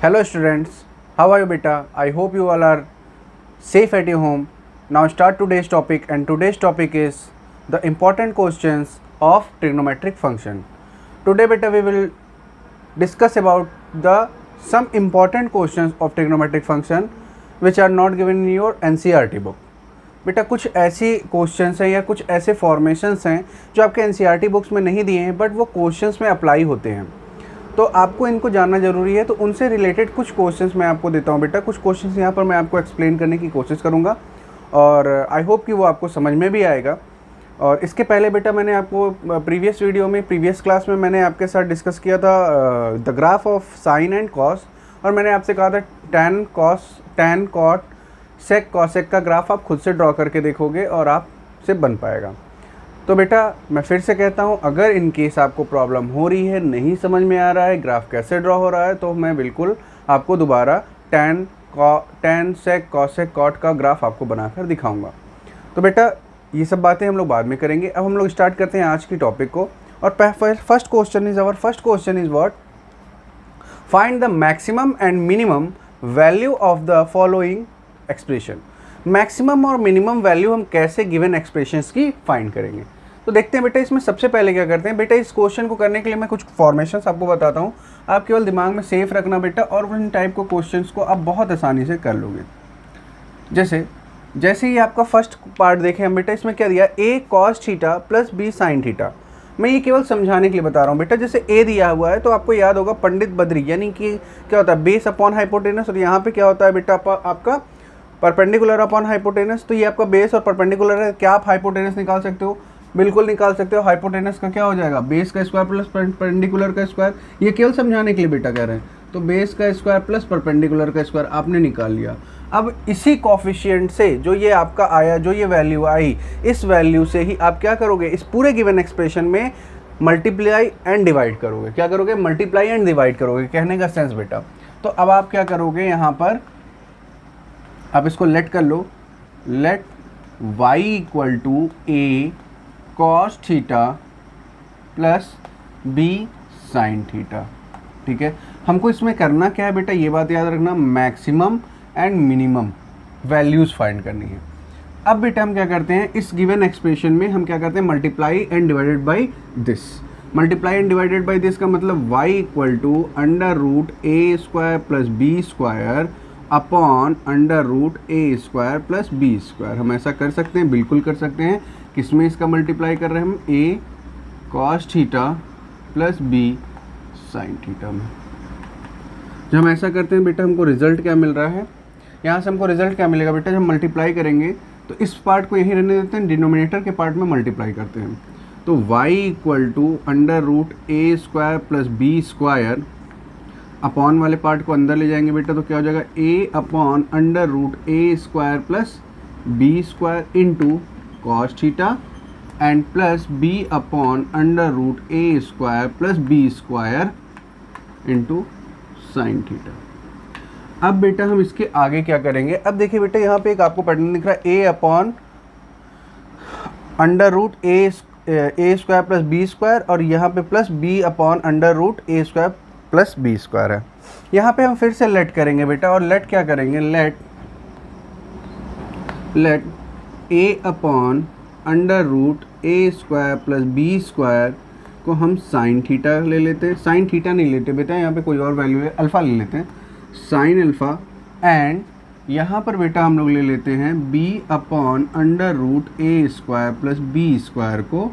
Hello students, how are you beta? I hope you all are safe at your home. Now start today's topic, and today's topic is the important questions of trigonometric function. Today beta we will discuss about the some important questions of trigonometric function which are not given in your NCERT book. बेटा कुछ ऐसी questions हैं या कुछ ऐसे formations हैं जो आपके NCERT बुक्स में नहीं दिए हैं बट वो क्वेश्चंस में अप्लाई होते हैं, तो आपको इनको जानना ज़रूरी है। तो उनसे रिलेटेड कुछ क्वेश्चंस मैं आपको देता हूँ बेटा। कुछ क्वेश्चंस यहाँ पर मैं आपको एक्सप्लेन करने की कोशिश करूँगा और आई होप कि वो आपको समझ में भी आएगा। और इसके पहले बेटा मैंने आपको प्रीवियस वीडियो में प्रीवियस क्लास में मैंने आपके साथ डिस्कस किया था the graph of sine and cos, और मैंने आपसे कहा था tan cos tan cot sec cosec का ग्राफ आप खुद से ड्रॉ करके देखोगे और आपसे बन पाएगा। तो बेटा मैं फिर से कहता हूँ, अगर इन केस आपको प्रॉब्लम हो रही है, नहीं समझ में आ रहा है ग्राफ कैसे ड्रॉ हो रहा है, तो मैं बिल्कुल आपको दोबारा टैन सेक कॉसेक कॉट का ग्राफ आपको बनाकर दिखाऊंगा। तो बेटा ये सब बातें हम लोग बाद में करेंगे। अब हम लोग स्टार्ट करते हैं आज की टॉपिक को। और first question is what? Find the maximum and minimum value of the following expression. Maximum और मिनिमम वैल्यू हम कैसे गिवन एक्सप्रेशंस की फाइंड करेंगे, तो देखते हैं बेटा। इसमें सबसे पहले क्या करते हैं बेटा, इस क्वेश्चन को करने के लिए मैं कुछ फॉर्मेशंस आपको बताता हूँ, आप केवल दिमाग में सेफ रखना बेटा, और उन टाइप को क्वेश्चंस को आप बहुत आसानी से कर लोगे। जैसे ही आपका फर्स्ट पार्ट देखें हम बेटा, इसमें क्या दिया, a cos theta plus b sin theta. मैं ये केवल समझाने के लिए बता रहा हूँ बेटा। जैसे a दिया हुआ है तो आपको याद होगा पंडित बद्री, यानी कि क्या होता है बेस अपॉन हाइपोटेनस, और यहाँ पे क्या होता है बेटा आपका परपेंडिकुलर अपॉन हाइपोटेनस। तो ये आपका बेस और परपेंडिकुलर है। क्या आप हाइपोटेनस निकाल सकते हो? बिल्कुल निकाल सकते हो। हाइपोटेनस का क्या हो जाएगा, बेस का स्क्वायर प्लस परपेंडिकुलर का स्क्वायर। ये केवल समझाने के लिए बेटा कह रहे हैं। तो बेस का स्क्वायर प्लस परपेंडिकुलर का स्क्वायर आपने निकाल लिया। अब इसी कॉफिशिएंट से जो ये आपका आया, जो ये वैल्यू आई, इस वैल्यू से ही आप क्या करोगे, इस पूरे गिवन एक्सप्रेशन में मल्टीप्लाई एंड डिवाइड करोगे। क्या करोगे? मल्टीप्लाई एंड डिवाइड करोगे, कहने का सेंस बेटा। तो अब आप क्या करोगे, यहाँ पर आप इसको लेट कर लो, let y equal to a cos theta plus b sin theta. ठीक है, हमको इसमें करना क्या है बेटा, ये बात याद रखना, maximum and minimum values find करनी है। अब बेटा हम क्या करते हैं, इस गिवन एक्सप्रेशन में हम क्या करते हैं, multiply and divided by this. Multiply and divided by this का मतलब y equal to under root A square plus B square upon under root A square plus B square. हम ऐसा कर सकते हैं, बिल्कुल कर सकते हैं। किसमें इसका मल्टीप्लाई कर रहे हैं हम, a cos theta plus b sin theta में। जब हम ऐसा करते हैं बेटा, हमको रिजल्ट क्या मिल रहा है, यहाँ से हमको रिजल्ट क्या मिलेगा बेटा, जब मल्टीप्लाई करेंगे तो इस पार्ट को यहीं रहने देते हैं, डिनोमिनेटर के पार्ट में मल्टीप्लाई करते हैं। तो y equal to under root A square plus B square, upon वाले पार्ट को अंदर ले जाएंगे बेटा, तो क्या हो जाएगा, a upon under root A square plus B square into cos theta and plus b upon under root A square plus B square into sine theta. अब बेटा हम इसके आगे क्या करेंगे, अब देखिए बेटा यहाँ पे एक आपको पैटर्न दिख रहा है, a upon under root A square plus B square, और यहाँ पे plus b upon under root ए स्क्वायर प्लस बी स्क्वायर है। यहाँ पे हम फिर से लेट करेंगे बेटा, और लेट क्या करेंगे, let a upon under root A square plus B square को हम साइन थीटा ले लेते हैं। साइन थीटा नहीं लेते बेटा, यहाँ पे कोई और वैल्यू है, अल्फ़ा ले लेते हैं, साइन अल्फ़ा। एंड यहाँ पर बेटा हम लोग ले लेते हैं b अपॉन अंडर रूट ए स्क्वायर प्लस बी स्क्वायर को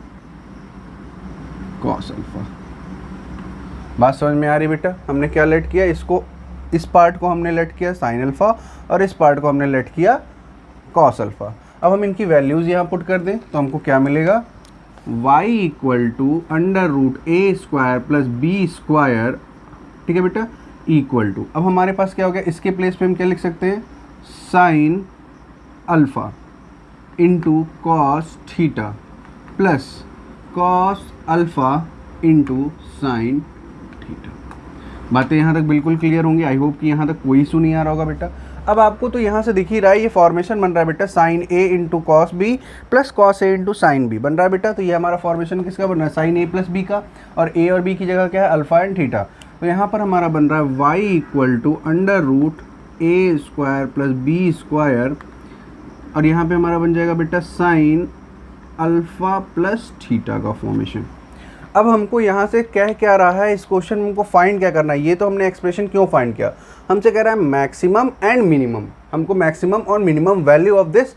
कॉस अल्फ़ा। बात समझ में आ रही बेटा? हमने क्या लेट किया, इसको, इस पार्ट को हमने लेट किया साइन अल्फ़ा, और इस पार्ट को हमने लेट किया कॉस अल्फ़ा। अब हम इनकी वैल्यूज़ यहाँ पुट कर दें तो हमको क्या मिलेगा, y equal to under root A square plus B square, ठीक है बेटा, इक्वल टू, अब हमारे पास क्या हो गया, इसके प्लेस पे हम क्या लिख सकते हैं, sine alpha into cos theta plus cos alpha into sine theta. बातें यहाँ तक बिल्कुल क्लियर होंगी। आई होप कि यहाँ तक कोई इशू नहीं आ रहा होगा बेटा। अब आपको तो यहाँ से दिख ही रहा है, ये फॉर्मेशन बन रहा है बेटा, sine A into cos B plus cos A into sine B बन रहा है बेटा। तो ये हमारा फॉर्मेशन किसका बन रहा है, साइन ए प्लस बी का, और ए और बी की जगह क्या है, अल्फ़ा एंड थीटा। तो यहाँ पर हमारा बन रहा है y equal to under root A square plus B square, और यहाँ पे हमारा बन जाएगा बेटा साइन अल्फ़ा प्लस थीटा का फॉर्मेशन। अब हमको यहाँ से कह क्या रहा है, इस क्वेश्चन में हमको फाइंड क्या करना है। ये तो हमने एक्सप्रेशन क्यों फाइंड किया, हमसे कह रहा है मैक्सिमम एंड मिनिमम, हमको मैक्सिमम और minimum value of this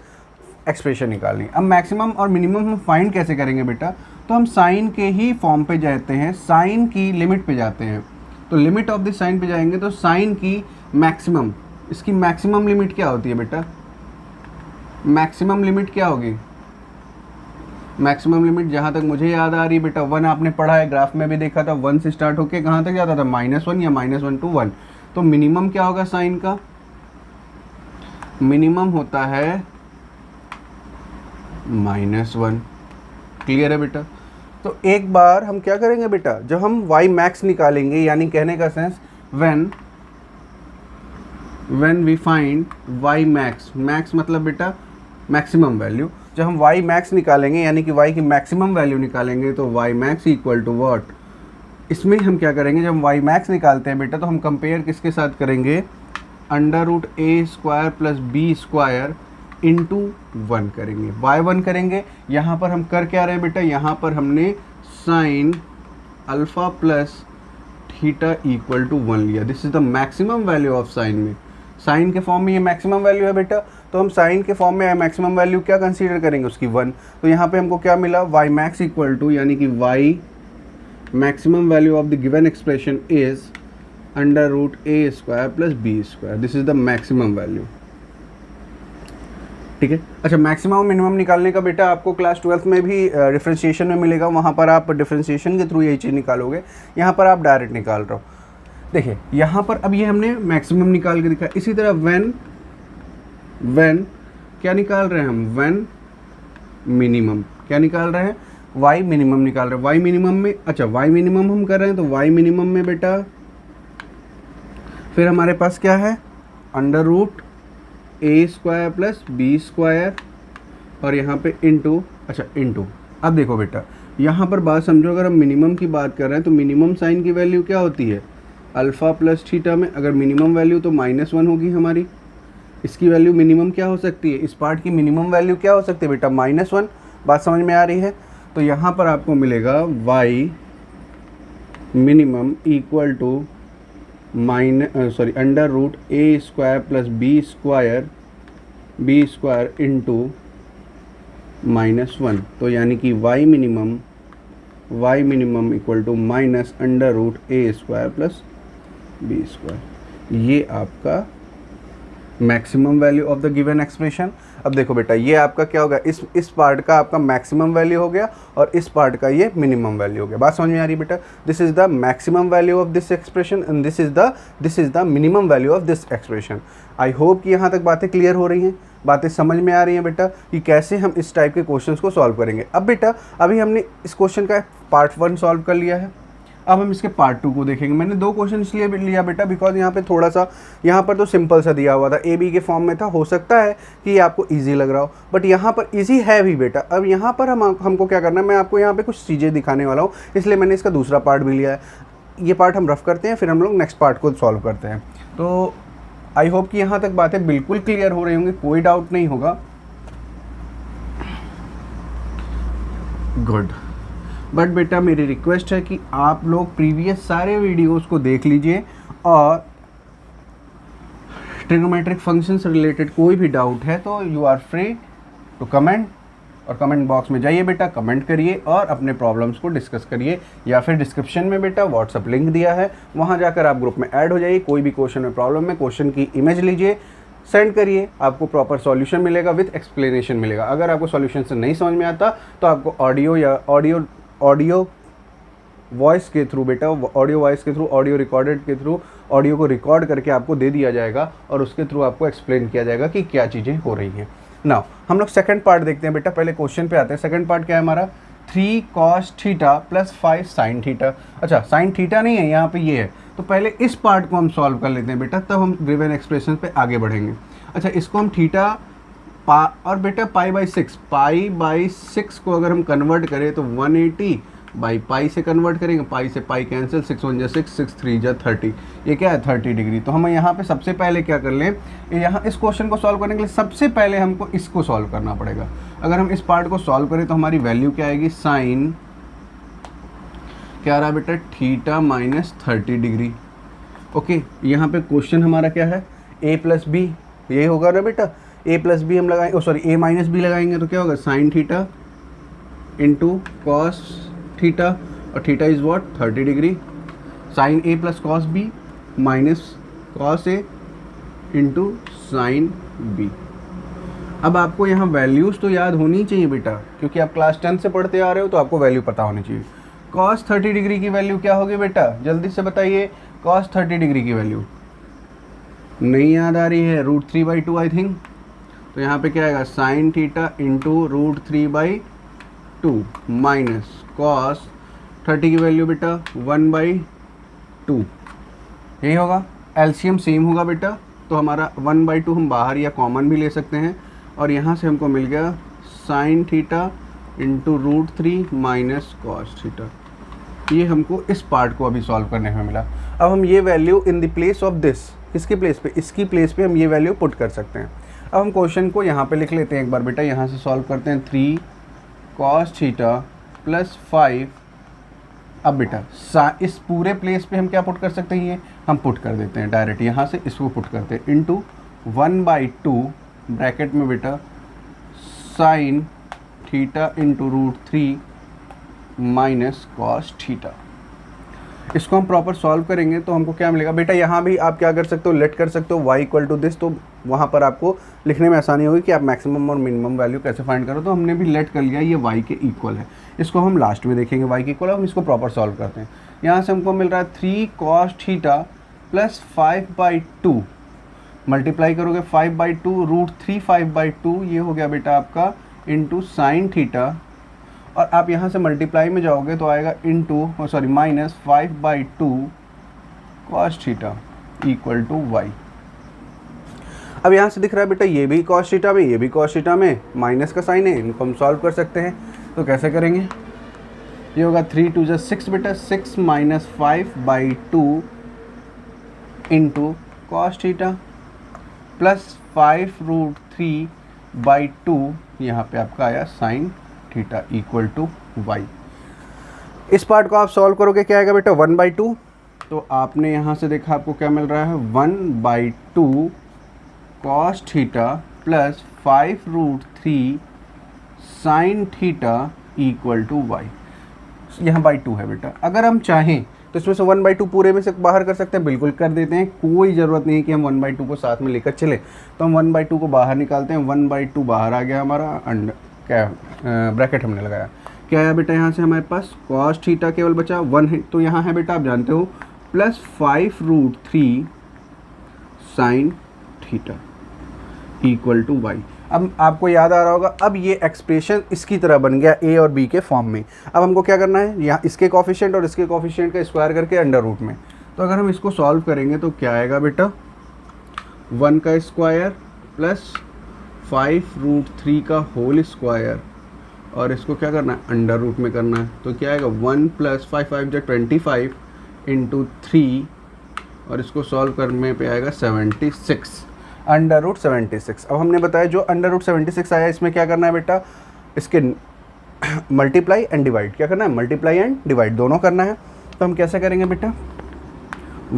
expression निकालनी है। अब मैक्सिमम और मिनिमम हम फाइंड कैसे करेंगे बेटा, तो हम साइन के ही फॉर्म पे जाते हैं, साइन की लिमिट पे जाते हैं। तो लिमिट ऑफ दिस साइन पे जाएंगे तो साइन की मैक्सिमम, इसकी मैक्सिमम लिमिट क्या होती है बेटा, मैक्सिमम लिमिट क्या होगी, मैक्सिमम लिमिट जहाँ तक मुझे याद आ रही है बेटा 1 आपने पढ़ा है, ग्राफ में भी देखा था, 1 से स्टार्ट होके कहाँ तक जाता था -1 या -1 to 1। तो मिनिमम क्या होगा साइन का, मिनिमम होता है -1। क्लियर है बेटा। तो एक बार हम क्या करेंगे बेटा, जब हम y मैक्स निकालेंगे, यानी कहने का sense when we find y max, max मतलब बेटा मैक्सिमम वैल्यू, जब हम y मैक्स निकालेंगे यानी कि y की मैक्सिमम वैल्यू निकालेंगे तो y max equal to what, इसमें हम क्या करेंगे, जब हम y मैक्स निकालते हैं बेटा तो हम कंपेयर किसके साथ करेंगे, अंडर रूट ए square plus B square into 1 करेंगे, y1 करेंगे। यहाँ पर हम कर क्या रहे हैं बेटा, यहाँ पर हमने sine alpha plus theta equal to 1 लिया। This is the maximum value of sine में, साइन के फॉर्म में ये मैक्सिमम वैल्यू है बेटा, तो हम साइन के फॉर्म में मैक्सिमम वैल्यू क्या कंसीडर करेंगे, उसकी 1। तो यहाँ पे हमको क्या मिला, y मैक्स इक्वल टू, यानी कि y maximum value of the given expression is under root A square plus B square, this is the maximum value. ठीक है। अच्छा, मैक्सिमम और मिनिमम निकालने का बेटा आपको क्लास 12th में भी डिफरेंशिएशन में मिलेगा, वहाँ पर आप डिफरेंशिएशन के थ्रू यही चीज़ निकालोगे, यहाँ पर आप डायरेक्ट निकाल रहे हो। देखिए यहाँ पर अब ये हमने मैक्सिमम निकाल के दिखा, इसी तरह व्हेन क्या निकाल रहे हैं हम, व्हेन मिनिमम क्या निकाल रहे हैं, y मिनिमम निकाल रहे हैं। y मिनिमम में, अच्छा y मिनिमम हम कर रहे हैं तो y मिनिमम में बेटा फिर हमारे पास क्या है, अंडर रूट ए स्क्वायर प्लस बी स्क्वायर, और यहाँ पे इंटू, अच्छा इंटू। अब देखो बेटा यहाँ पर बात समझो, अगर हम मिनिमम की बात कर रहे हैं तो मिनिमम साइन की वैल्यू क्या होती है, अल्फ़ा प्लस थीटा में अगर मिनिमम वैल्यू तो -1 होगी हमारी, इसकी वैल्यू मिनिमम क्या हो सकती है, इस पार्ट की मिनिमम वैल्यू क्या हो सकती है बेटा, -1। बात समझ में आ रही है। तो यहाँ पर आपको मिलेगा y minimum equal to under root A square plus B square into -1। तो यानी कि y minimum equal to minus under root A square plus B square, ये आपका maximum value of the given expression. अब देखो बेटा ये आपका क्या होगा, इस पार्ट का आपका मैक्सिमम वैल्यू हो गया और इस पार्ट का ये मिनिमम वैल्यू हो गया। बात समझ में आ रही है बेटा, this is the maximum value of this expression and this is the minimum value of this expression. I hope कि यहाँ तक बातें क्लियर हो रही हैं, बातें समझ में आ रही हैं बेटा कि कैसे हम इस टाइप के क्वेश्चंस को सॉल्व करेंगे। अब बेटा अभी हमने इस क्वेश्चन का पार्ट 1 सॉल्व कर लिया है, अब हम इसके पार्ट 2 को देखेंगे। मैंने 2 क्वेश्चन इसलिए लिया बेटा बिकॉज यहाँ पे थोड़ा सा, यहाँ पर तो सिंपल सा दिया हुआ था, ए बी के फॉर्म में था, हो सकता है कि ये आपको इजी लग रहा हो, बट यहाँ पर इजी है भी बेटा। अब यहाँ पर हमको क्या करना है, मैं आपको यहाँ पे कुछ चीज़ें दिखाने वाला हूँ, इसलिए मैंने इसका दूसरा पार्ट भी लिया है। ये पार्ट हम रफ करते हैं, फिर हम लोग नेक्स्ट पार्ट को सॉल्व करते हैं। तो आई होप कि यहाँ तक बातें बिल्कुल क्लियर हो रही होंगी, कोई डाउट नहीं होगा। गुड। बट बेटा मेरी रिक्वेस्ट है कि आप लोग प्रीवियस सारे वीडियोस को देख लीजिए और ट्रिग्नोमेट्रिक फंक्शन से रिलेटेड कोई भी डाउट है तो you are free to comment, और कमेंट बॉक्स में जाइए बेटा, कमेंट करिए और अपने प्रॉब्लम्स को डिस्कस करिए, या फिर डिस्क्रिप्शन में बेटा व्हाट्सअप लिंक दिया है, वहाँ जाकर आप ग्रुप में ऐड हो जाइए। कोई भी क्वेश्चन में प्रॉब्लम है, क्वेश्चन की इमेज लीजिए, सेंड करिए, आपको प्रॉपर सॉल्यूशन मिलेगा, विथ एक्सप्लेनेशन मिलेगा। अगर आपको सॉल्यूशन से नहीं समझ में आता तो आपको ऑडियो वॉइस के थ्रू बेटा, ऑडियो वॉइस के थ्रू, ऑडियो रिकॉर्डेड के थ्रू, ऑडियो को रिकॉर्ड करके आपको दे दिया जाएगा और उसके थ्रू आपको एक्सप्लेन किया जाएगा कि क्या चीज़ें हो रही हैं। नाउ हम लोग सेकंड पार्ट देखते हैं बेटा, पहले क्वेश्चन पे आते हैं। सेकंड पार्ट क्या है हमारा, 3 cos theta plus 5 sin theta. अच्छा साइन थीटा नहीं है यहाँ पे, ये है, तो पहले इस पार्ट को हम सॉल्व कर लेते हैं बेटा, तब हम गिवन एक्सप्रेशन पे आगे बढ़ेंगे। अच्छा इसको हम थीटा और बेटा पाई बाई 6 को अगर हम कन्वर्ट करें तो 180 बाई पाई से कन्वर्ट करेंगे, पाई से पाई कैंसिल, 6 1 जा 6, 6 3 जा 30, ये क्या है 30 डिग्री। तो हम यहाँ पे सबसे पहले क्या कर लें, यहाँ इस क्वेश्चन को सॉल्व करने के लिए सबसे पहले हमको इसको सॉल्व करना पड़ेगा। अगर हम इस पार्ट को सॉल्व करें तो हमारी वैल्यू क्या आएगी, साइन क्या आ रहा है बेटा, थीटा माइनस 30 डिग्री। ओके, यहाँ पे क्वेश्चन हमारा क्या है, a प्लस बी, ये होगा ना बेटा, a प्लस बी हम लगाएंगे, सॉरी a माइनस बी लगाएंगे तो क्या होगा, sine theta into cos theta, और theta is what 30 degree, sine a plus cos B minus cos a into sine b। अब आपको यहाँ वैल्यूज़ तो याद होनी चाहिए बेटा, क्योंकि आप क्लास 10 से पढ़ते आ रहे हो तो आपको वैल्यू पता होनी चाहिए। कॉस 30 डिग्री की वैल्यू क्या होगी बेटा, जल्दी से बताइए, कॉस 30 डिग्री की वैल्यू नहीं याद आ रही है, √3/2 आई थिंक। तो यहाँ पे क्या आएगा, sign theta into √3/2 minus cos 30 की वैल्यू बेटा 1/2, यही होगा। एलसीएम सेम होगा बेटा, तो हमारा 1/2 हम बाहर या कॉमन भी ले सकते हैं, और यहाँ से हमको मिल गया sign theta into √3 minus cos theta. ये हमको इस पार्ट को अभी सॉल्व करने में मिला। अब हम ये value in the place of this, किसकी प्लेस पे, इसकी प्लेस पे हम ये वैल्यू पुट कर सकते हैं। अब हम क्वेश्चन को यहाँ पे लिख लेते हैं एक बार बेटा, यहाँ से सॉल्व करते हैं 3 cos थीटा प्लस 5। अब बेटा इस पूरे प्लेस पे हम क्या पुट कर सकते हैं, ये हम पुट कर देते हैं डायरेक्ट, यहाँ से इसको पुट करते हैं इंटू 1/2 ब्रैकेट में बेटा sign theta into √3 minus cos theta. इसको हम प्रॉपर सॉल्व करेंगे तो हमको क्या मिलेगा बेटा, यहाँ भी आप क्या कर सकते हो, लेट कर सकते हो y इक्वल टू दिस, तो वहाँ पर आपको लिखने में आसानी होगी कि आप मैक्सिमम और मिनिमम वैल्यू कैसे फाइंड करो। तो हमने भी लेट कर लिया, ये y के इक्वल है, इसको हम लास्ट में देखेंगे y के इक्वल है। हम इसको प्रॉपर सॉल्व करते हैं। यहाँ से हमको मिल रहा है 3 cos थीटा प्लस 5/2, मल्टीप्लाई करोगे 5/2 √3 5/2, ये हो गया बेटा आपका इंटू साइन थीटा, और आप यहाँ से मल्टीप्लाई में जाओगे तो आएगा into sorry minus 5/2 cos theta equal to y. अब यहाँ से दिख रहा है बेटा ये भी कॉस थीटा में, ये भी कॉस थीटा में, माइनस का साइन है, इनको हम सॉल्व कर सकते हैं। तो कैसे करेंगे, ये होगा 3 2 जा 6 बेटा, 6 minus 5/2 into cos theta plus 5 √3/2, यहाँ पे आपका आया sine theta equal to y. इस पार्ट को आप सॉल्व करोगे क्या आएगा बेटा 1/2, तो आपने यहाँ से देखा आपको क्या मिल रहा है 1/2 cos theta plus 5 √3 sine theta equal to y. यहाँ /2 है बेटा, अगर हम चाहें तो इसमें से 1/2 पूरे में से बाहर कर सकते हैं, बिल्कुल कर देते हैं, कोई ज़रूरत नहीं कि हम 1/2 को साथ में लेकर चले। तो हम 1/2 को बाहर निकालते हैं, 1/2 बाहर आ गया हमारा, अंडर क्या ब्रैकेट हमने लगाया, क्या आया बेटा यहाँ से हमारे पास कॉस थीटा केवल बचा 1 है, तो यहाँ है बेटा आप जानते हो plus 5 √3 sine theta equal to y. अब आपको याद आ रहा होगा, अब ये एक्सप्रेशन इसकी तरह बन गया a और b के फॉर्म में। अब हमको क्या करना है, यहाँ इसके कोफिशिएंट और इसके कोफिशिएंट का स्क्वायर करके अंडर रूट में। तो अगर हम इसको सॉल्व करेंगे तो क्या आएगा बेटा 1 का स्क्वायर प्लस 5 √3 का होल स्क्वायर, और इसको क्या करना है अंडर रूट में करना है। तो क्या आएगा 1 प्लस 5 5 जा 25 इंटू 3, और इसको सॉल्व करने पे आएगा 76 अंडर रूट 76। अब हमने बताया जो अंडर रूट 76 आया इसमें क्या करना है बेटा, इसके मल्टीप्लाई एंड डिवाइड, क्या करना है मल्टीप्लाई एंड डिवाइड दोनों करना है। तो हम कैसे करेंगे बेटा,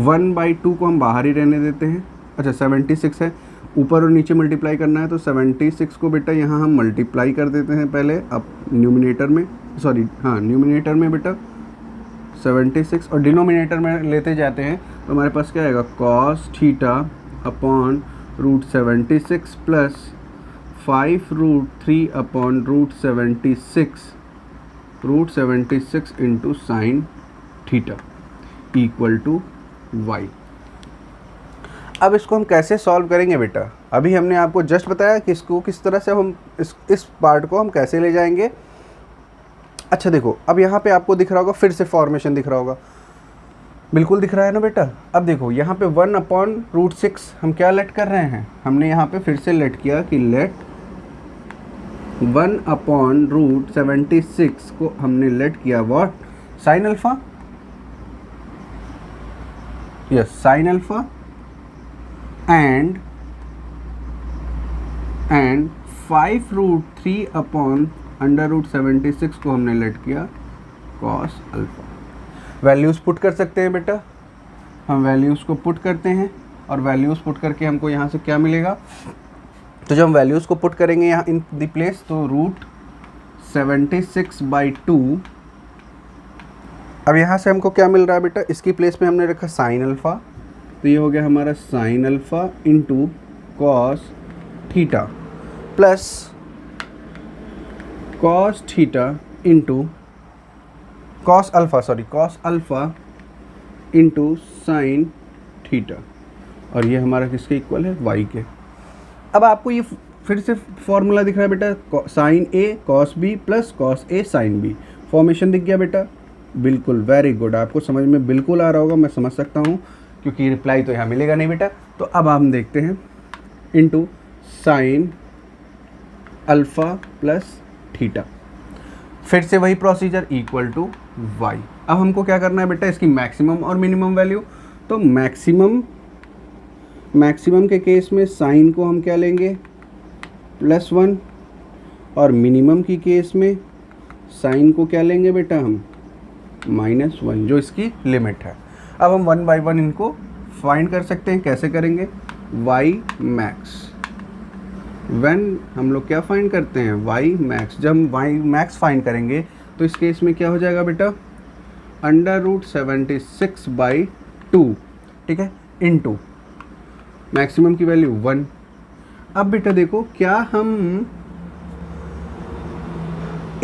1/2 को हम बाहर ही रहने देते हैं, अच्छा 76 है, ऊपर और नीचे मल्टीप्लाई करना है, तो 76 को बेटा यहाँ हम मल्टीप्लाई कर देते हैं पहले, अब न्यूमिनेटर में, सॉरी हाँ न्यूमिनेटर में बेटा 76 और डिनोमिनेटर में लेते जाते हैं, तो हमारे पास क्या आएगा cos theta upon √76 plus 5 √3 upon √76 into sine theta equal to y. अब इसको हम कैसे सॉल्व करेंगे बेटा, अभी हमने आपको जस्ट बताया कि इसको किस तरह से हम इस पार्ट को हम कैसे ले जाएंगे। अच्छा देखो, अब यहाँ पे आपको दिख रहा होगा, फिर से फॉर्मेशन दिख रहा होगा, बिल्कुल दिख रहा है ना बेटा। अब देखो यहाँ पे 1/√6 हम क्या लेट कर रहे हैं, हमने यहाँ पे फिर से लेट किया कि लेट 1/√76 को हमने लेट किया what, sine alpha, yes sine alpha, and 5√3/√76 को हमने लेट किया कॉस अल्फा। वैल्यूज़ पुट कर सकते हैं बेटा, हम वैल्यूज़ को पुट करते हैं और वैल्यूज़ पुट करके हमको यहाँ से क्या मिलेगा, तो जब हम वैल्यूज़ को पुट करेंगे यहाँ इन द प्लेस, तो √76/2, अब यहाँ से हमको क्या मिल रहा है बेटा, इसकी प्लेस में हमने रखा साइन अल्फ़ा, तो ये हो गया हमारा sine alpha into cos theta plus cos theta into cos alpha into sine theta, और ये हमारा किसके इक्वल है, y के। अब आपको ये फिर से फॉर्मूला दिख रहा है बेटा, साइन ए कॉस बी प्लस कॉस ए साइन बी, फॉर्मेशन दिख गया बेटा, बिल्कुल वेरी गुड, आपको समझ में बिल्कुल आ रहा होगा, मैं समझ सकता हूँ, क्योंकि रिप्लाई तो यहाँ मिलेगा नहीं बेटा। तो अब हम देखते हैं into sine alpha plus theta, फिर से वही प्रोसीजर इक्वल टू y। अब हमको क्या करना है बेटा, इसकी मैक्सिमम और मिनिमम वैल्यू, तो मैक्सिमम के केस में साइन को हम क्या लेंगे, +1, और मिनिमम की केस में साइन को क्या लेंगे बेटा, हम -1, जो इसकी लिमिट है। अब हम 1 बाई 1 इनको फाइंड कर सकते हैं, कैसे करेंगे, y मैक्स, व्हेन हम लोग क्या फाइंड करते हैं, y मैक्स, जब हम y मैक्स फाइंड करेंगे तो इस केस में क्या हो जाएगा बेटा, √76/2, ठीक है, इनटू मैक्सिमम की वैल्यू 1। अब बेटा देखो, क्या हम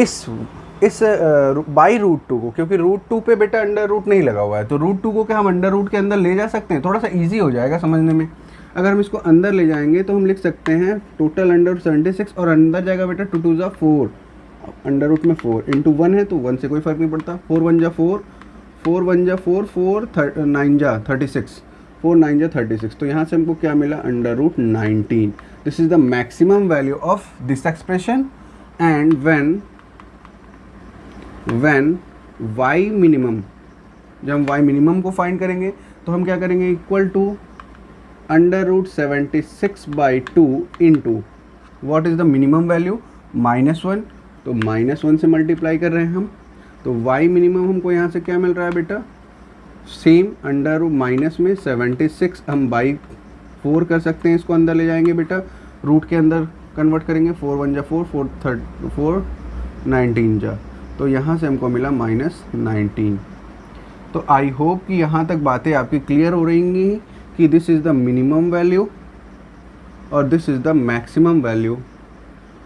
इस बाई √2 को, क्योंकि √2 पे बेटा अंडर रूट नहीं लगा हुआ है, तो √2 को क्या हम अंडर रूट के अंदर ले जा सकते हैं, थोड़ा सा इजी हो जाएगा समझने में। अगर हम इसको अंदर ले जाएंगे तो हम लिख सकते हैं टोटल अंडर 76, और अंदर जाएगा बेटा 2 2 4, अंडर रूट में 4 इंटू 1 है, तो 1 से कोई फ़र्क नहीं पड़ता, 4 1 जा 4, 4 1 जा 4, 4 9 जा 36, 4 9 जा 36, तो यहाँ से हमको क्या मिला, √19। This is the maximum value of this expression, and when y minimum, जब हम y मिनिमम को फाइंड करेंगे तो हम क्या करेंगे, equal to √76/2 into what is the minimum value, -1, तो -1 से मल्टीप्लाई कर रहे हैं हम, तो y मिनिमम हमको यहाँ से क्या मिल रहा है बेटा, सेम अंडर माइनस में 76 हम बाई 4 कर सकते हैं, इसको अंदर ले जाएंगे बेटा, रूट के अंदर कन्वर्ट करेंगे, 4 1 जा 4, 4 19 जा, तो यहाँ से हमको मिला -19। तो आई होप कि यहाँ तक बातें आपकी क्लियर हो रही कि this is the minimum value और this is the maximum value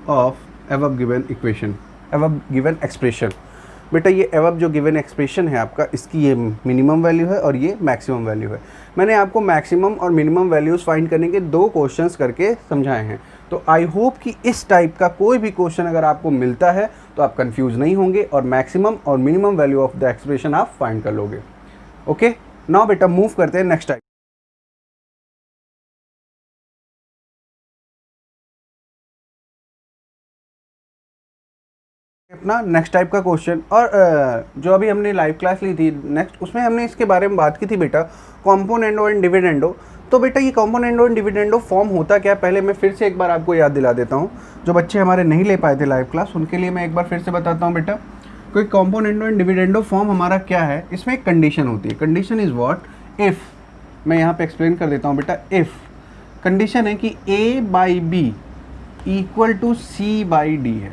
of above given equation, above given expression. बेटा ये एबव जो गिवन एक्सप्रेशन है आपका, इसकी ये मिनिमम वैल्यू है और ये मैक्सिमम वैल्यू है। मैंने आपको मैक्सिमम और मिनिमम वैल्यूज़ फाइंड करने के 2 क्वेश्चंस करके समझाए हैं। तो आई होप कि इस टाइप का कोई भी क्वेश्चन अगर आपको मिलता है तो आप कंफ्यूज नहीं होंगे और मैक्सिमम और minimum value of the expression आप फाइंड कर लोगे। ओके, नाउ बेटा मूव करते हैं नेक्स्ट टाइप। अपना नेक्स्ट टाइप का क्वेश्चन, और जो अभी हमने लाइव क्लास ली थी नेक्स्ट, उसमें हमने इसके बारे में बात की थी बेटा, कॉम्पोनेंडो एंड डिविडेंडो। तो बेटा ये कॉम्पोनेंडो एंड डिविडेंडो फॉर्म होता क्या, पहले मैं फिर से एक बार आपको याद दिला देता हूँ। जो बच्चे हमारे नहीं ले पाए थे लाइव क्लास, उनके लिए मैं एक बार फिर से बताता हूँ बेटा। कोई कॉम्पोनेंडो एंड डिविडेंडो फॉर्म हमारा क्या है, इसमें एक कंडीशन होती है। कंडीशन इज़ व्हाट, इफ़, मैं यहाँ पे एक्सप्लेन कर देता हूँ बेटा। इफ़ कंडीशन है कि A/B इक्वल टू C/D है,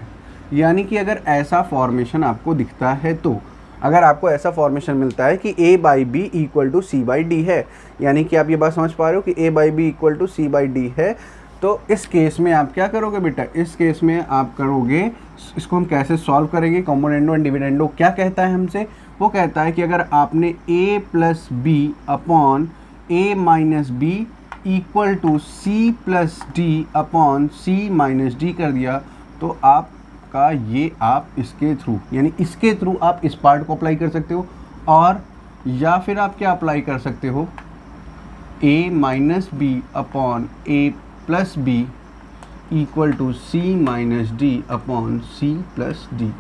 यानी कि अगर ऐसा फॉर्मेशन आपको दिखता है, तो अगर आपको ऐसा फॉर्मेशन मिलता है कि A/B इक्वल टू C/D है, यानी कि आप ये बात समझ पा रहे हो कि A/B इक्वल टू C/D है, तो इस केस में आप क्या करोगे बेटा, इस केस में आप करोगे, इसको हम कैसे सॉल्व करेंगे। कॉम्पोनेंडो एंड डिविडेंडो क्या कहता है हमसे, वो कहता है कि अगर आपने A plus B upon A minus B equal to C plus D upon C minus D कर दिया, तो आपका ये आप इसके थ्रू, यानी इसके थ्रू आप इस पार्ट को अप्लाई कर सकते हो, और या फिर आप क्या अप्लाई कर सकते हो, A minus B upon A plus B equal to c minus d upon c plus d.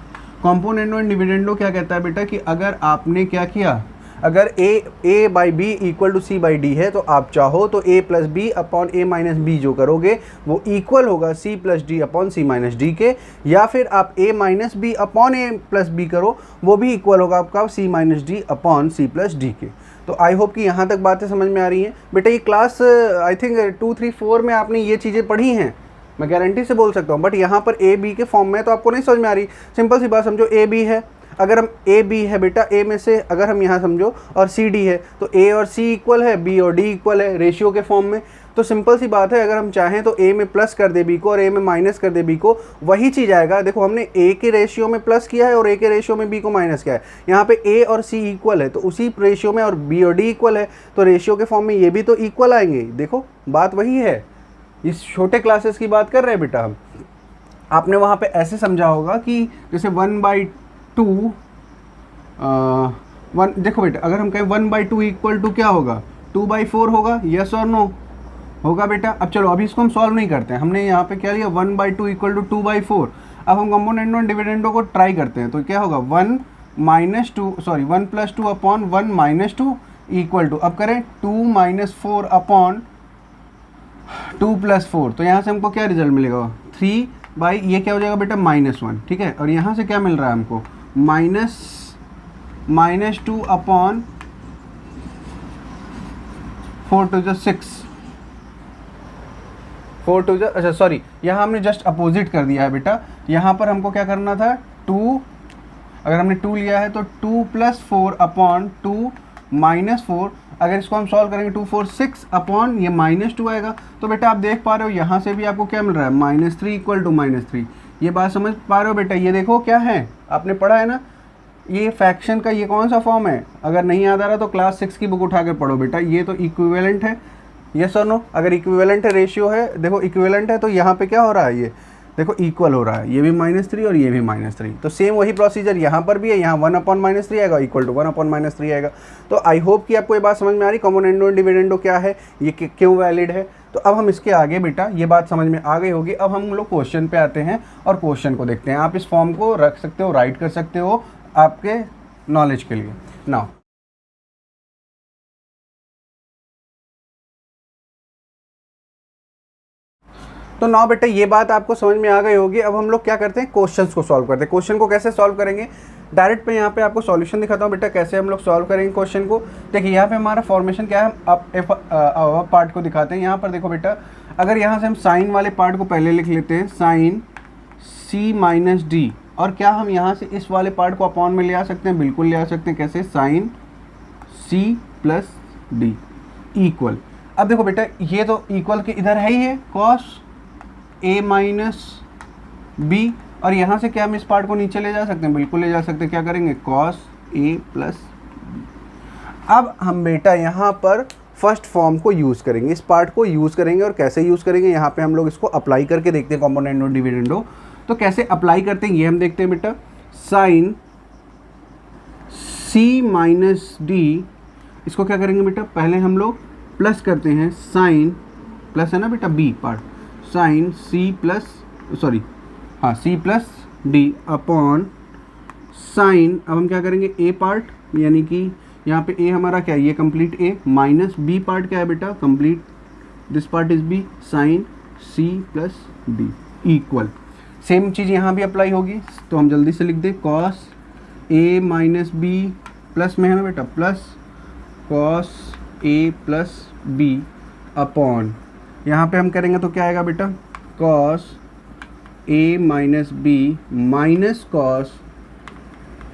Componendo and dividendo क्या कहता है बेटा कि अगर आपने क्या किया, अगर a by b equal to c by d है तो आप चाहो तो a plus b upon a minus b जो करोगे वो इक्वल होगा c plus d upon c minus d के, या फिर आप a minus b upon a plus b करो वो भी इक्वल होगा आपका c minus d upon c plus d के। तो आई होप कि यहाँ तक बातें समझ में आ रही हैं बेटा। ये क्लास आई थिंक 2, 3, 4 में आपने ये चीज़ें पढ़ी हैं, मैं गारंटी से बोल सकता हूँ, बट यहाँ पर ए बी के फॉर्म में तो आपको नहीं समझ में आ रही। सिंपल सी बात समझो, ए बी है, अगर हम ए बी है बेटा, ए में से अगर हम यहाँ समझो और सी डी है तो ए और सी इक्वल है, बी और डी इक्वल है रेशियो के फॉर्म में। तो सिंपल सी बात है, अगर हम चाहें तो ए में प्लस कर दे बी को और ए में माइनस कर दे बी को, वही चीज़ आएगा। देखो हमने ए के रेशियो में प्लस किया है और ए के रेशियो में बी को माइनस किया है, यहाँ पे ए और सी इक्वल है तो उसी रेशियो में, और बी और डी इक्वल है तो रेशियो के फॉर्म में ये भी तो इक्वल आएंगे। देखो बात वही है, इस छोटे क्लासेस की बात कर रहे हैं बेटा हम। आपने वहाँ पे ऐसे समझा होगा कि जैसे 1/2 देखो बेटा, अगर हम कहें 1/2 इक्वल टू क्या होगा, 2/4 होगा, यस और नो होगा बेटा। अब चलो अभी इसको हम सॉल्व नहीं करते हैं, हमने यहाँ पे क्या लिया 1/2 इक्वल टू 2/4। अब हम कंपोनेंडो एंड डिविडेंडो को ट्राई करते हैं तो क्या होगा 1 + 2 अपॉन 1 - 2 इक्वल टू, अब करें 2 - 4 अपॉन 2 + 4, तो यहाँ से हमको क्या रिजल्ट मिलेगा 3 बाई ये क्या हो जाएगा बेटा -1, ठीक है। और यहाँ से क्या मिल रहा है हमको -2 अपॉन 4 × 6, 4 × अच्छा सॉरी, यहाँ हमने जस्ट अपोजिट कर दिया है बेटा। यहाँ पर हमको क्या करना था 2, अगर हमने 2 लिया है तो 2 + 4 अपॉन 2 - 4, अगर इसको हम सॉल्व करेंगे 2 4 6 अपॉन ये -2 आएगा। तो बेटा आप देख पा रहे हो यहाँ से भी आपको क्या मिल रहा है -3 इक्वल टू -3। ये बात समझ पा रहे हो बेटा, ये देखो क्या है, आपने पढ़ा है ना, ये फ्रैक्शन का ये कौन सा फॉर्म है। अगर नहीं याद आ रहा तो क्लास 6 की बुक उठा के पढ़ो बेटा, ये तो इक्विवेलेंट है, यस और नो। अगर इक्विवेलेंट है, रेशियो है, देखो इक्विवेलेंट है तो यहाँ पे क्या हो रहा है, ये देखो इक्वल हो रहा है, ये भी -3 और ये भी -3। तो सेम वही प्रोसीजर यहाँ पर भी है, यहाँ 1/-3 आएगा इक्वल टू 1/-3 आएगा। तो आई होप कि आपको ये बात समझ में आ रही, कॉम्पोनेंडो डिविडेंडो क्या है, ये क्यों वैलिड है। तो अब हम इसके आगे बेटा ये बात समझ में आ गई होगी। अब हम लोग क्वेश्चन पे आते हैं और क्वेश्चन को देखते हैं। आप इस फॉर्म को रख सकते हो, राइट कर सकते हो आपके नॉलेज के लिए। नाउ तो नाउ बेटा ये बात आपको समझ में आ गई होगी। अब हम लोग क्या करते हैं, क्वेश्चंस को सॉल्व करते हैं। क्वेश्चन को कैसे सॉल्व करेंगे, डायरेक्ट मैं यहाँ पे आपको सॉल्यूशन दिखाता हूँ बेटा, कैसे हम लोग सॉल्व करेंगे क्वेश्चन को। देखिए यहाँ पे हमारा फॉर्मेशन क्या है, अब पार्ट को दिखाते हैं। यहाँ पर देखो बेटा, अगर यहाँ से हम साइन वाले पार्ट को पहले लिख लेते हैं, साइन C माइनस डी, और क्या हम यहाँ से इस वाले पार्ट को अपॉन में ले आ सकते हैं, बिल्कुल ले आ सकते हैं। कैसे, sine C plus D equal. अब देखो बेटा ये तो इक्वल के इधर है ही है, कॉस A माइनस बी, और यहाँ से क्या हम इस पार्ट को नीचे ले जा सकते हैं, बिल्कुल ले जा सकते हैं। क्या करेंगे, कॉस A प्लस बी। अब हम बेटा यहाँ पर फर्स्ट फॉर्म को यूज़ करेंगे, इस पार्ट को यूज़ करेंगे। और कैसे यूज़ करेंगे, यहाँ पे हम लोग इसको अप्लाई करके देखते हैं कॉम्पोनेंडो डिविडेंडो। तो कैसे अप्लाई करते हैं ये हम देखते हैं बेटा। साइन C माइनस डी, इसको क्या करेंगे बेटा, पहले हम लोग प्लस करते हैं, साइन प्लस है ना बेटा b part, sine C plus d upon sine, अब हम क्या करेंगे ए पार्ट, यानी कि यहाँ पे ए हमारा क्या है, ये complete A, minus B part क्या है बेटा, complete this part is B, sine C plus D equal. Same चीज़ यहाँ भी अप्लाई होगी, तो हम जल्दी से लिख दें, cos A minus b, plus में है ना बेटा, plus cos A plus b upon, यहाँ पे हम करेंगे तो क्या आएगा बेटा, cos A minus b minus cos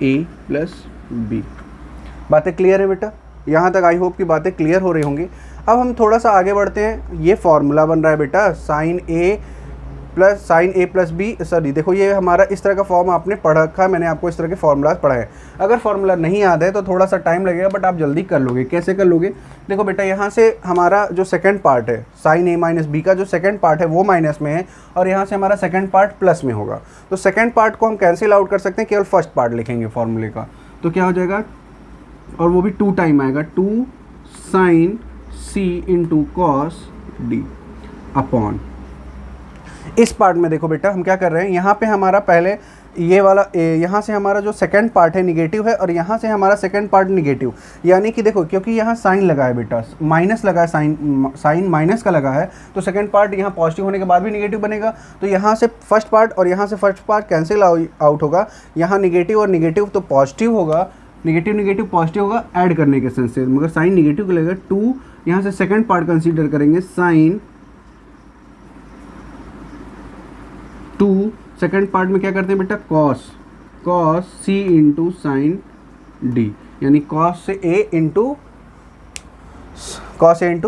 A plus b. बातें क्लियर है बेटा, यहाँ तक आई होप की बातें क्लियर हो रही होंगी। अब हम थोड़ा सा आगे बढ़ते हैं। ये फॉर्मूला बन रहा है बेटा, sine A plus b, sorry देखो ये हमारा इस तरह का फॉर्म आपने पढ़ रखा है, मैंने आपको इस तरह के फॉर्मूलाज पढ़ाए हैं। अगर फॉर्मूला नहीं याद है तो थोड़ा सा टाइम लगेगा, बट आप जल्दी कर लोगे। कैसे कर लोगे, देखो बेटा यहाँ से हमारा जो सेकंड पार्ट है, साइन A माइनस बी का जो सेकंड पार्ट है वो माइनस में है, और यहाँ से हमारा सेकंड पार्ट प्लस में होगा। तो सेकंड पार्ट को हम कैंसिल आउट कर सकते हैं, केवल फर्स्ट पार्ट लिखेंगे फॉर्मूले का। तो क्या हो जाएगा, और वो भी 2 टाइम आएगा, 2 sine C into cos d upon, इस पार्ट में देखो बेटा हम क्या कर रहे हैं, यहाँ पे हमारा पहले ये वाला यहाँ से हमारा जो सेकंड पार्ट है निगेटिव है और यहाँ से हमारा सेकंड पार्ट निगेटिव, यानी कि देखो क्योंकि यहाँ साइन लगा है बेटा, माइनस लगा है, साइन माइनस का लगा है, तो सेकंड पार्ट यहाँ पॉजिटिव होने के बाद भी निगेटिव बनेगा। तो यहाँ से फर्स्ट पार्ट और यहाँ से फर्स्ट पार्ट कैंसिल आउट होगा, यहाँ निगेटिव और निगेटिव तो पॉजिटिव होगा, निगेटिव निगेटिव पॉजिटिव होगा ऐड करने के सेंस से, मगर साइन निगेटिव का लगेगा 2, यहाँ से सेकंड पार्ट कंसीडर करेंगे साइन 2, सेकंड पार्ट में क्या करते हैं बेटा कॉस सी इंटू साइन डी, यानी cos A into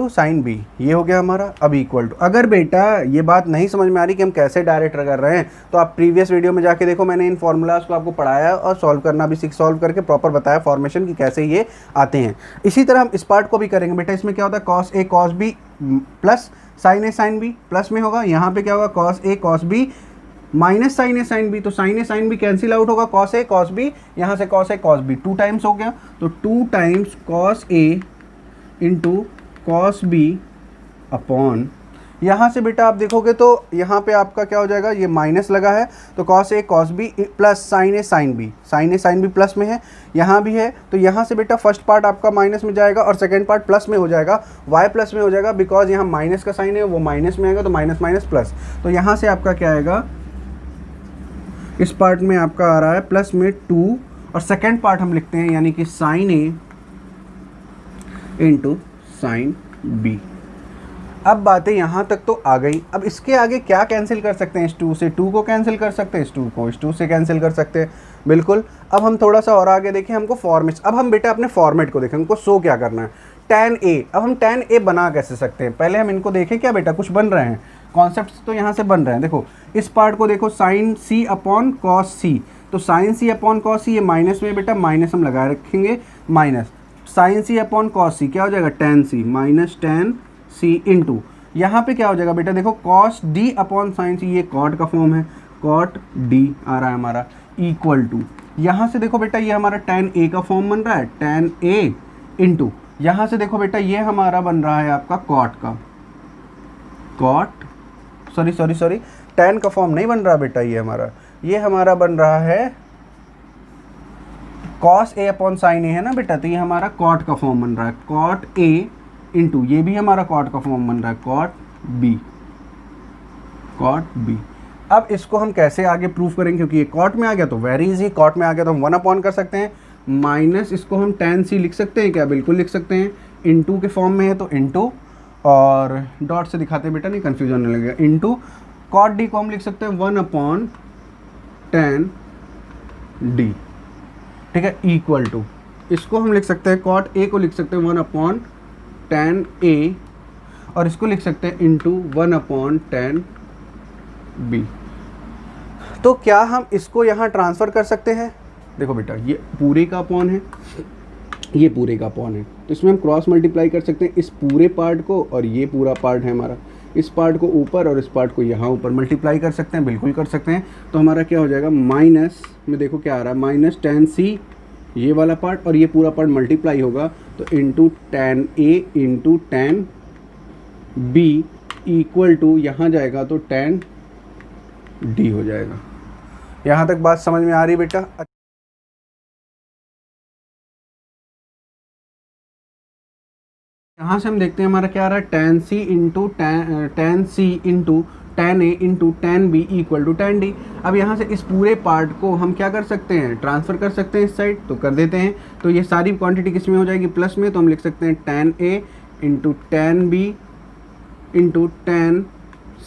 sine B, ये हो गया हमारा। अब इक्वल टू, अगर बेटा ये बात नहीं समझ में आ रही कि हम कैसे डायरेक्ट कर रहे हैं तो आप प्रीवियस वीडियो में जाके देखो, मैंने इन फॉर्मूलाज को आपको पढ़ाया और सॉल्व करना भी सॉल्व करके प्रॉपर बताया फॉर्मेशन की कैसे ये आते हैं। इसी तरह हम इस पार्ट को भी करेंगे बेटा। इसमें क्या होता है cos A cos B plus sign A sine B plus में होगा, यहाँ पे क्या होगा cos A cos B minus sign A sine B, तो साइन ए साइन बी कैंसिल आउट होगा, कॉस ए कॉस बी, यहाँ से cos A cos B 2 times हो गया, तो 2 times cos A into cos B upon, यहाँ से बेटा आप देखोगे तो यहाँ पे आपका क्या हो जाएगा, ये माइनस लगा है तो cos A cos B plus sign A sine B plus में है, यहाँ भी है, तो यहाँ से बेटा फर्स्ट पार्ट आपका माइनस में जाएगा और सेकंड पार्ट प्लस में हो जाएगा, वाई प्लस में हो जाएगा, बिकॉज यहाँ माइनस का साइन है वो माइनस में आएगा, तो माइनस माइनस प्लस, तो यहाँ से आपका क्या आएगा, इस पार्ट में आपका आ रहा है प्लस में 2 और सेकेंड पार्ट हम लिखते हैं यानी कि sign A into sine B. अब बातें यहाँ तक तो आ गई। अब इसके आगे क्या कैंसिल कर सकते हैं, इस 2 से 2 को कैंसिल कर सकते हैं, इस 2 को इस 2 से कैंसिल कर सकते हैं, बिल्कुल। अब हम थोड़ा सा और आगे देखें, हमको फॉर्मेट, अब हम बेटा अपने फॉर्मेट को देखें, हमको शो क्या करना है, tan a। अब हम tan a बना कैसे सकते हैं, पहले हम इनको देखें क्या बेटा कुछ बन रहे हैं, कॉन्सेप्ट्स तो यहाँ से बन रहे हैं। देखो इस पार्ट को देखो साइन सी अपॉन कॉस सी, तो साइन सी अपॉन कॉस सी, ये माइनस में बेटा माइनस हम लगाए रखेंगे, माइनस साइन सी अपॉन कॉस सी क्या हो जाएगा tan सी माइनस tan सी इंटू यहाँ पे क्या हो जाएगा बेटा देखो कॉस डी अपॉन साइन सी, ये कॉट का फॉर्म है, कॉट डी आ रहा है हमारा, इक्वल टू यहाँ से देखो बेटा ये हमारा tan a का फॉर्म बन रहा है, tan a इंटू यहाँ से देखो बेटा ये हमारा बन रहा है आपका कॉट का, कॉट सॉरी tan का फॉर्म नहीं बन रहा बेटा, ये हमारा बन रहा है cos a अपॉन साइन ए है ना बेटा, तो ये हमारा कॉट का फॉर्म बन रहा है, कॉट a इंटू ये भी हमारा कॉट का फॉर्म बन रहा है, कॉट b। अब इसको हम कैसे आगे प्रूव करेंगे, क्योंकि ये कॉट में आ गया तो वेरी इजी, कॉट में आ गया तो हम 1 अपॉन कर सकते हैं, माइनस इसको हम tan c लिख सकते हैं क्या, बिल्कुल लिख सकते हैं, इंटू के फॉर्म में है तो इंटू, और डॉट से दिखाते हैं बेटा नहीं कन्फ्यूजन नहीं लगेगा, इंटू कॉट डी को हम लिख सकते हैं 1 अपॉन tan d, ठीक है, इक्वल टू इसको हम लिख सकते हैं कॉट ए को लिख सकते हैं 1 अपॉन tan a और इसको लिख सकते हैं इंटू 1 अपॉन tan b। तो क्या हम इसको यहाँ ट्रांसफ़र कर सकते हैं, देखो बेटा ये पूरे का अपॉन है, ये पूरे का अपॉन है, तो इसमें हम क्रॉस मल्टीप्लाई कर सकते हैं इस पूरे पार्ट को, और ये पूरा पार्ट है हमारा, इस पार्ट को ऊपर और इस पार्ट को यहाँ ऊपर मल्टीप्लाई कर सकते हैं, बिल्कुल कर सकते हैं। तो हमारा क्या हो जाएगा, माइनस में देखो क्या आ रहा है, माइनस tan c ये वाला पार्ट और ये पूरा पार्ट मल्टीप्लाई होगा तो into tan a into tan b equal to यहाँ जाएगा तो tan d हो जाएगा। यहाँ तक बात समझ में आ रही बेटा। यहाँ से हम देखते हैं हमारा क्या आ रहा है, tan c into tan a into tan b equal to tan d। अब यहाँ से इस पूरे पार्ट को हम क्या कर सकते हैं, ट्रांसफ़र कर सकते हैं इस साइड, तो कर देते हैं। तो ये सारी क्वांटिटी किस में हो जाएगी, प्लस में, तो हम लिख सकते हैं tan a into tan b into tan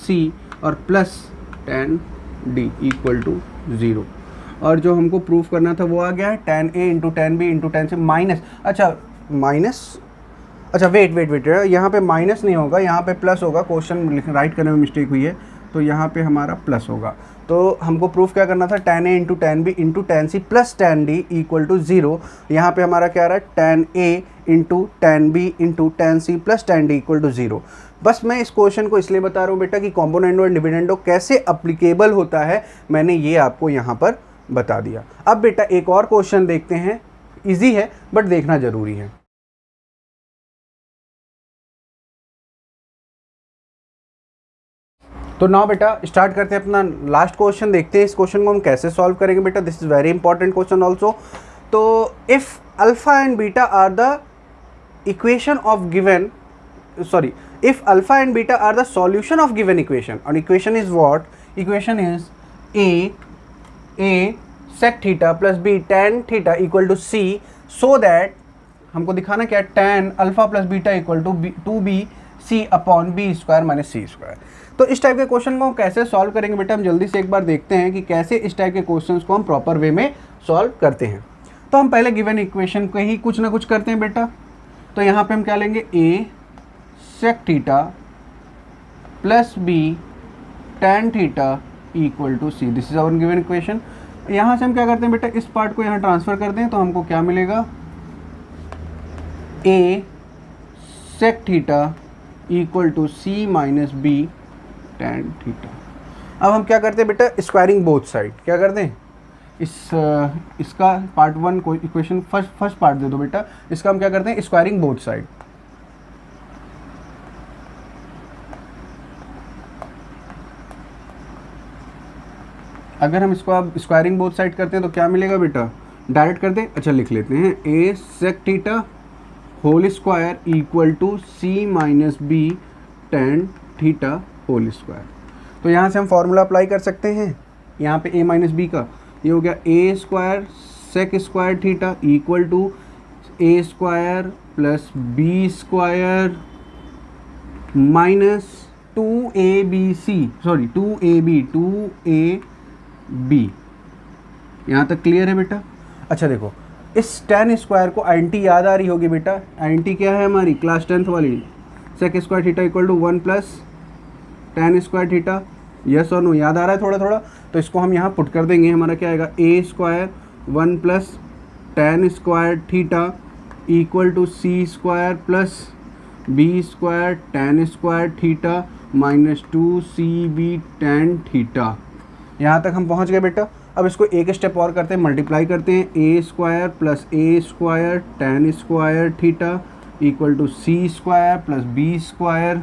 c और plus tan d equal to 0। और जो हमको प्रूफ करना था वो आ गया है, tan a into tan b into tan c minus, अच्छा वेट यहाँ पे माइनस नहीं होगा, यहाँ पे प्लस होगा, क्वेश्चन राइट करने में मिस्टेक हुई है, तो यहाँ पे हमारा प्लस होगा। तो हमको प्रूफ क्या करना था, tan a into tan b into tan c plus tan d equal to 0। यहाँ पे हमारा क्या आ रहा है, tan a into tan b into tan c plus tan d equal to 0। बस मैं इस क्वेश्चन को इसलिए बता रहा हूँ बेटा कि कॉम्पोनेंडो एंड डिविडेंडो कैसे अप्लीकेबल होता है, मैंने ये आपको यहाँ पर बता दिया। अब बेटा एक और क्वेश्चन देखते हैं, ईजी है बट देखना ज़रूरी है। तो नाउ बेटा स्टार्ट करते हैं अपना लास्ट क्वेश्चन, देखते हैं इस क्वेश्चन को हम कैसे सॉल्व करेंगे बेटा। This is very important question also. तो if alpha and beta are the equation of given, sorry, if alpha and beta are the solution of given equation, and equation is what? Equation is a sec theta plus b tan theta equal to c, so that हमको दिखाना क्या, tan alpha plus beta equal to 2b c upon b square minus c square. तो इस type के question को हम कैसे solve करेंगे बेटा, हम जल्दी से एक बार देखते हैं कि कैसे इस टाइप के क्वेश्चंस को हम प्रॉपर वे में सॉल्व करते हैं। तो हम पहले गिवन इक्वेशन को ही कुछ ना कुछ करते हैं बेटा। तो यहाँ पे हम क्या लेंगे, a sec theta plus b tan theta equal to c, this is our given equation. यहाँ से हम क्या करते हैं बेटा, इस पार्ट को यहाँ ट्रांसफर करते हैं तो हमको क्या मिलेगा, a sec theta equal to c minus b tan theta. अब हम क्या करते हैं बेटा, स्क्वायरिंग बोथ साइड, क्या करते हैं, इसका पार्ट वन को इक्वेशन फर्स्ट पार्ट दे दो बेटा, इसका हम क्या करते हैं, स्क्वायरिंग बोथ साइड। अगर हम इसको अब स्क्वायरिंग बोथ साइड करते हैं तो क्या मिलेगा बेटा, डायरेक्ट करते हैं, अच्छा लिख लेते हैं, a sec theta whole square equal to c minus b tan theta whole square. तो यहाँ से हम फॉर्मूला अप्लाई कर सकते हैं, यहाँ पे a माइनस बी का ये हो गया a square sec square theta equal to a square plus b square minus 2ab, sorry 2ab, यहाँ तक क्लियर है बेटा। अच्छा देखो, इस tan स्क्वायर को आइडेंटिटी याद आ रही होगी बेटा, आइडेंटिटी क्या है हमारी क्लास 10th वाली, sec square theta equal to 1 plus tan square theta, yes और नो, याद आ रहा है थोड़ा थोड़ा। तो इसको हम यहाँ पुट कर देंगे, हमारा क्या आएगा, a square 1 plus tan square theta equal to c square plus b square tan square theta minus 2cb tan theta. यहाँ तक हम पहुँच गए बेटा। अब इसको एक स्टेप और करते हैं, मल्टीप्लाई करते हैं, a square plus a square tan square theta equal to c square plus b square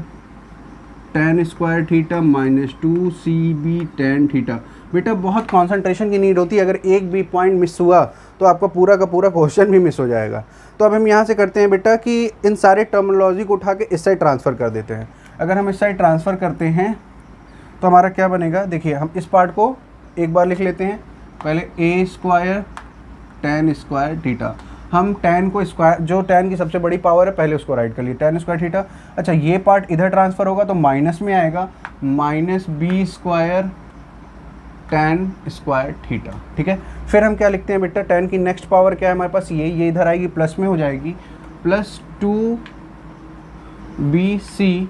tan square theta minus 2cb tan theta. बेटा बहुत कंसंट्रेशन की नीड होती है, अगर एक भी पॉइंट मिस हुआ तो आपका पूरा का पूरा क्वेश्चन भी मिस हो जाएगा। तो अब हम यहाँ से करते हैं बेटा कि इन सारे टर्मिनोलॉजी को उठा के इस साइड ट्रांसफ़र कर देते हैं। अगर हम इस साइड ट्रांसफ़र करते हैं तो हमारा क्या बनेगा, देखिए हम इस पार्ट को एक बार लिख लेते हैं, पहले a square tan square theta, हम tan को स्क्वायर, जो tan की सबसे बड़ी पावर है पहले उसको राइट कर लिए, tan स्क्वायर थीटा। अच्छा ये पार्ट इधर ट्रांसफ़र होगा तो माइनस में आएगा, minus b square tan square theta, ठीक है। फिर हम क्या लिखते हैं बेटा, tan की नेक्स्ट पावर क्या है हमारे पास, ये इधर आएगी, प्लस में हो जाएगी, plus 2bc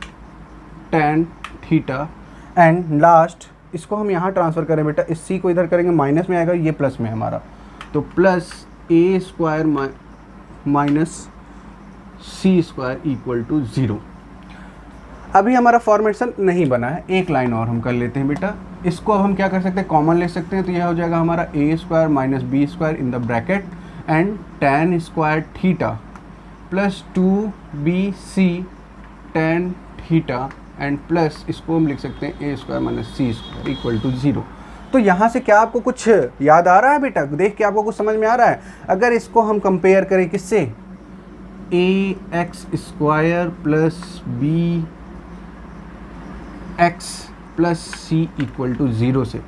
tan theta. And last इसको हम यहाँ ट्रांसफ़र करें बेटा, इस c को इधर करेंगे, माइनस में आएगा, ये प्लस में हमारा, तो plus a square minus C square equal to 0। अभी हमारा फॉर्मेशन नहीं बना है, एक लाइन और हम कर लेते हैं बेटा। इसको अब हम क्या कर सकते हैं, कॉमन ले सकते हैं, तो यह हो जाएगा हमारा a square minus b square in the bracket and tan square theta plus 2bc tan theta and plus इसको हम लिख सकते हैं a square minus C square equal to 0। तो यहाँ से क्या आपको कुछ याद आ रहा है बेटा, देख के आपको कुछ समझ में आ रहा है। अगर इसको हम कंपेयर करें किससे, ax square plus b x plus c equal to 0 से,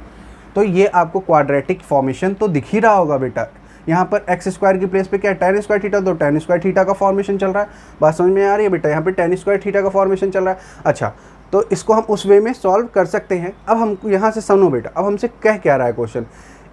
तो ये आपको क्वाड्रेटिक फॉर्मेशन तो दिख ही रहा होगा बेटा। यहाँ पर एक्स स्क्वायर की प्लेस पे क्या है, tan स्क्वायर थीटा, तो tan स्क्वायर थीटा का फॉर्मेशन चल रहा है, बात समझ में आ रही है बेटा, यहाँ पे tan स्क्वायर थीटा का फॉर्मेशन चल रहा है। अच्छा तो इसको हम उस वे में सॉल्व कर सकते हैं। अब हम यहाँ से सुनो बेटा, अब हमसे कह क्या रहा है question,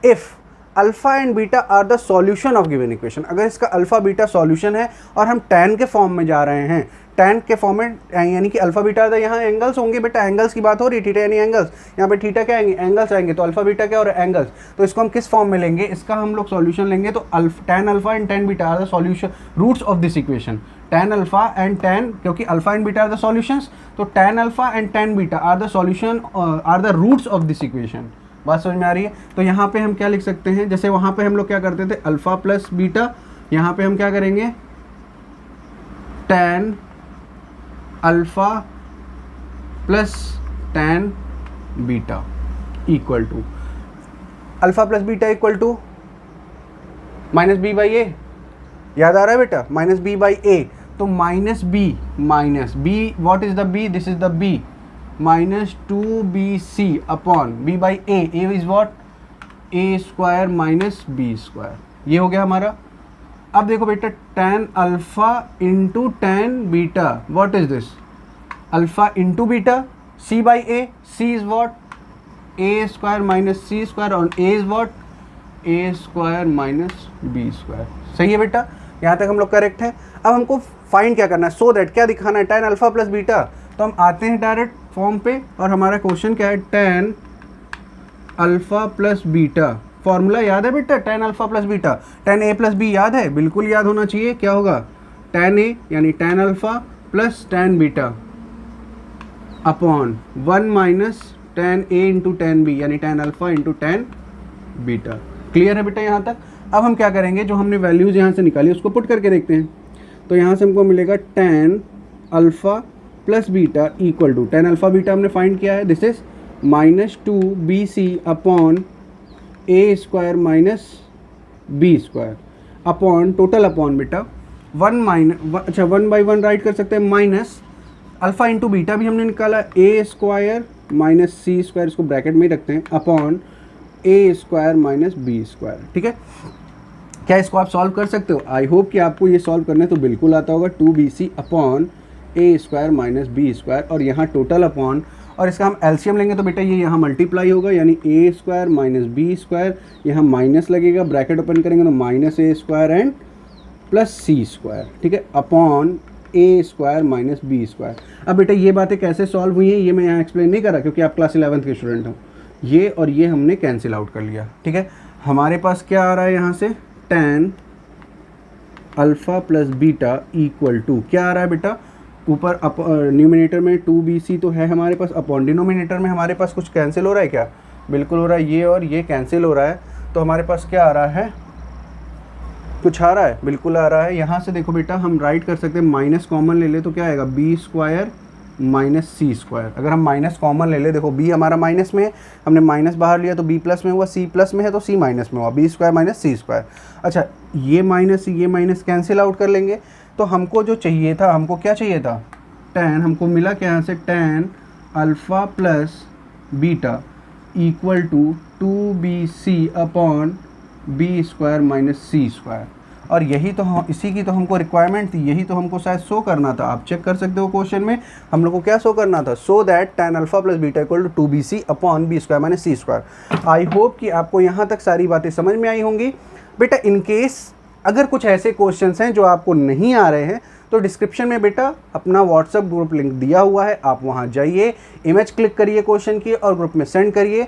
if alpha and beta are the solution of given equation, अगर इसका अल्फ़ा बीटा सॉल्यूशन है और हम tan के फॉर्म में जा रहे हैं, tan के फॉर्म में, यानी कि अल्फ़ा बीटा तो यहाँ एंगल्स होंगे बेटा, एंगल्स की बात हो रही है, थीटा यानी एंगल्स, यहाँ पे थीटा क्या आएंगे, एंगल्स आएंगे, तो अल्फ़ा बीटा क्या और एंगल्स, तो इसको हम किस फॉर्म में लेंगे, इसका हम लोग सॉल्यूशन लेंगे, तो tan alpha and tan beta are the solution roots of this equation, tan alpha and tan, क्योंकि alpha and beta are the solutions, तो tan alpha and tan beta are the solution, are the roots of this equation. बात समझ में आ रही है। तो यहाँ पे हम क्या लिख सकते हैं, जैसे वहाँ पे हम लोग क्या करते थे, अल्फ़ा प्लस बीटा, यहाँ पे हम क्या करेंगे, tan alpha plus tan beta equal to alpha plus beta equal to minus B by A, याद आ रहा है बेटा, माइनस बी बाई ए। तो minus b what is the b, this is the b, minus 2bc upon b by a is what, a square minus b square, ये हो गया हमारा। अब देखो बेटा tan alpha into tan beta, what is this, alpha into beta, c by a, c is what a square minus C square और a is what a square minus b square. सही है बेटा, यहाँ तक हम लोग करेक्ट हैं। अब हमको फाइंड क्या करना है, सो दैट क्या दिखाना है, tan अल्फा प्लस बीटा। तो हम आते हैं डायरेक्ट फॉर्म पे और हमारा क्वेश्चन क्या है, tan alpha plus beta, formula याद है बेटा, tan alpha plus beta, tan a plus b याद है, बिल्कुल याद होना चाहिए। क्या होगा, tan a यानी tan alpha plus tan beta upon 1 minus tan a into tan b यानी tan alpha into tan beta. Clear है बेटा यहाँ तक। अब हम क्या करेंगे, जो हमने वैल्यूज़ यहाँ से निकाली उसको पुट करके देखते हैं। तो यहाँ से हमको मिलेगा tan alpha plus beta equal to, tan alpha beta हमने फाइंड किया है, this is minus 2bc upon a square minus b square upon total upon बेटा 1 बाई 1 राइट कर सकते हैं, माइनस अल्फा इंटू बीटा भी हमने निकाला, ए स्क्वायर माइनस सी स्क्वायर, इसको ब्रैकेट में ही रखते हैं, upon a square minus b square. ठीक है, क्या इसको आप सॉल्व कर सकते हो, आई होप कि आपको ये सॉल्व करने तो बिल्कुल आता होगा। 2bc upon a square minus b square और यहाँ टोटल अपॉन, और इसका हम एलसीएम लेंगे तो बेटा ये यहाँ मल्टीप्लाई होगा, यानी a square minus b square, यहाँ माइनस लगेगा, ब्रैकेट ओपन करेंगे तो minus a square and plus c square, ठीक है, upon a square minus b square. अब बेटा ये बातें कैसे सॉल्व हुई हैं ये मैं यहाँ एक्सप्लेन नहीं कर रहा क्योंकि आप क्लास 11th के स्टूडेंट हो। ये और ये हमने कैंसिल आउट कर लिया। ठीक है, हमारे पास क्या आ रहा है यहाँ से, tan alpha plus beta equal to क्या आ रहा है बेटा, ऊपर न्यूमिनेटर में 2bc तो है हमारे पास, अपॉन डिनोमिनेटर में हमारे पास कुछ कैंसिल हो रहा है क्या, बिल्कुल हो रहा है, ये और ये कैंसिल हो रहा है। तो हमारे पास क्या आ रहा है, कुछ आ रहा है, बिल्कुल आ रहा है। यहाँ से देखो बेटा हम राइट कर सकते हैं, माइनस कॉमन ले ले तो क्या आएगा, बी स्क्वायर माइनस सी स्क्वायर। अगर हम माइनस कॉमन ले ले, देखो बी हमारा माइनस में है, हमने माइनस बाहर लिया तो बी प्लस में हुआ, सी प्लस में है तो सी माइनस में हुआ, बी स्क्वायर माइनस सी स्क्वायर। अच्छा ये माइनस कैंसिल आउट कर लेंगे। तो हमको जो चाहिए था, हमको क्या चाहिए था, tan, हमको मिला क्या यहाँ से, tan alpha plus beta equal to 2bc upon B square minus C square. और यही तो हम, इसी की तो हमको रिक्वायरमेंट थी, यही तो हमको शायद शो करना था। आप चेक कर सकते हो क्वेश्चन में हम लोग को क्या शो करना था, so that tan alpha plus beta equal to 2bc upon B square minus C square. I hope कि आपको यहाँ तक सारी बातें समझ में आई होंगी। बेटा इन केस अगर कुछ ऐसे क्वेश्चंस हैं जो आपको नहीं आ रहे हैं तो डिस्क्रिप्शन में बेटा अपना व्हाट्सएप ग्रुप लिंक दिया हुआ है, आप वहाँ जाइए, इमेज क्लिक करिए क्वेश्चन की और ग्रुप में सेंड करिए।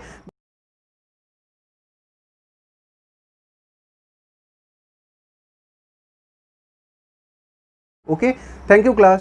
Okay, thank you class.